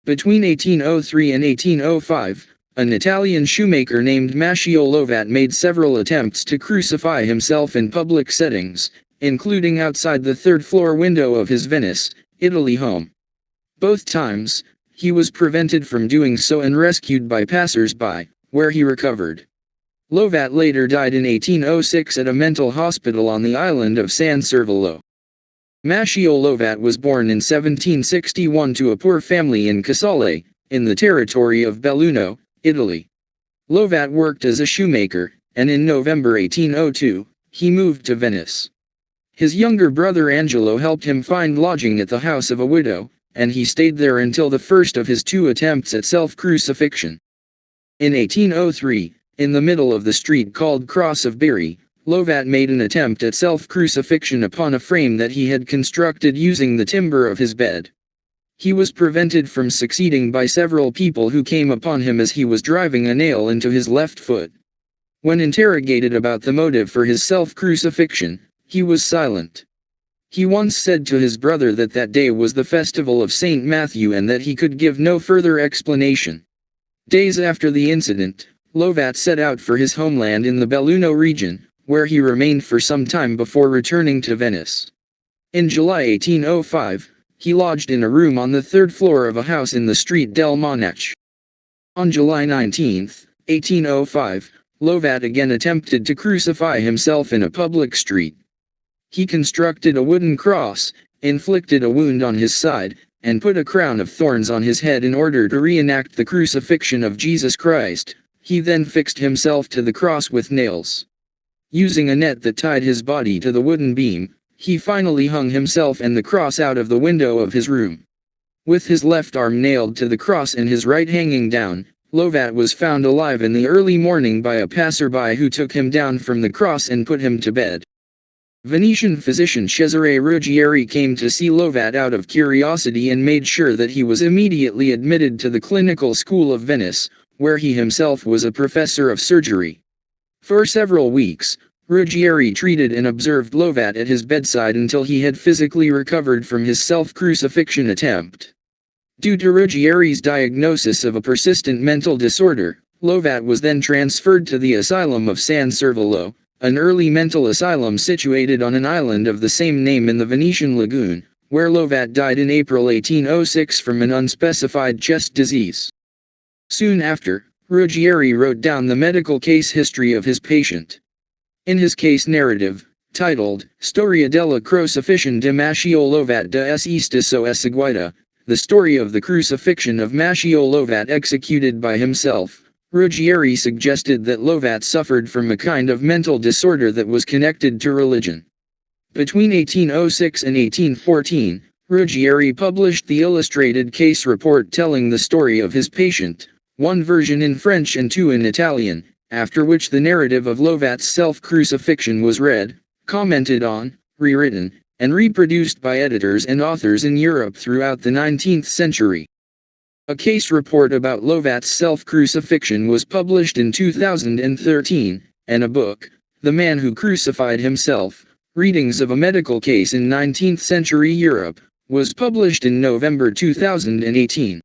Between 1803 and 1805, an Italian shoemaker named Mattio Lovat made several attempts to crucify himself in public settings, including outside the third-floor window of his Venice, Italy home. Both times, he was prevented from doing so and rescued by passersby, where he recovered. Lovat later died in 1806 at a mental hospital on the island of San Servolo. Mattio Lovat was born in 1761 to a poor family in Casale, in the territory of Belluno, Italy. Lovat worked as a shoemaker, and in November 1802, he moved to Venice. His younger brother Angelo helped him find lodging at the house of a widow, and he stayed there until the first of his two attempts at self-crucifixion. In 1803, in the middle of the street called Cross of Bari, Lovat made an attempt at self-crucifixion upon a frame that he had constructed using the timber of his bed. He was prevented from succeeding by several people who came upon him as he was driving a nail into his left foot. When interrogated about the motive for his self-crucifixion, he was silent. He once said to his brother that that day was the festival of Saint Matthew and that he could give no further explanation. Days after the incident, Lovat set out for his homeland in the Belluno region, where he remained for some time before returning to Venice. In July 1805, he lodged in a room on the third floor of a house in the street del Monaco. On July 19, 1805, Lovat again attempted to crucify himself in a public street. He constructed a wooden cross, inflicted a wound on his side, and put a crown of thorns on his head in order to reenact the crucifixion of Jesus Christ. He then fixed himself to the cross with nails. Using a net that tied his body to the wooden beam, he finally hung himself and the cross out of the window of his room. With his left arm nailed to the cross and his right hanging down, Lovat was found alive in the early morning by a passerby who took him down from the cross and put him to bed. Venetian physician Cesare Ruggieri came to see Lovat out of curiosity and made sure that he was immediately admitted to the clinical school of Venice, where he himself was a professor of surgery. For several weeks, Ruggieri treated and observed Lovat at his bedside until he had physically recovered from his self-crucifixion attempt. Due to Ruggieri's diagnosis of a persistent mental disorder, Lovat was then transferred to the asylum of San Servolo, an early mental asylum situated on an island of the same name in the Venetian lagoon, where Lovat died in April 1806 from an unspecified chest disease. Soon after, Ruggieri wrote down the medical case history of his patient. In his case narrative, titled, Storia della Crucifixione di Mattio Lovat da Esteso Eseguita, the story of the crucifixion of Mattio Lovat executed by himself, Ruggieri suggested that Lovat suffered from a kind of mental disorder that was connected to religion. Between 1806 and 1814, Ruggieri published the illustrated case report telling the story of his patient, one version in French and two in Italian, after which the narrative of Lovat's self-crucifixion was read, commented on, rewritten, and reproduced by editors and authors in Europe throughout the 19th century. A case report about Lovat's self-crucifixion was published in 2013, and a book, The Man Who Crucified Himself, Readings of a Medical Case in 19th Century Europe, was published in November 2018.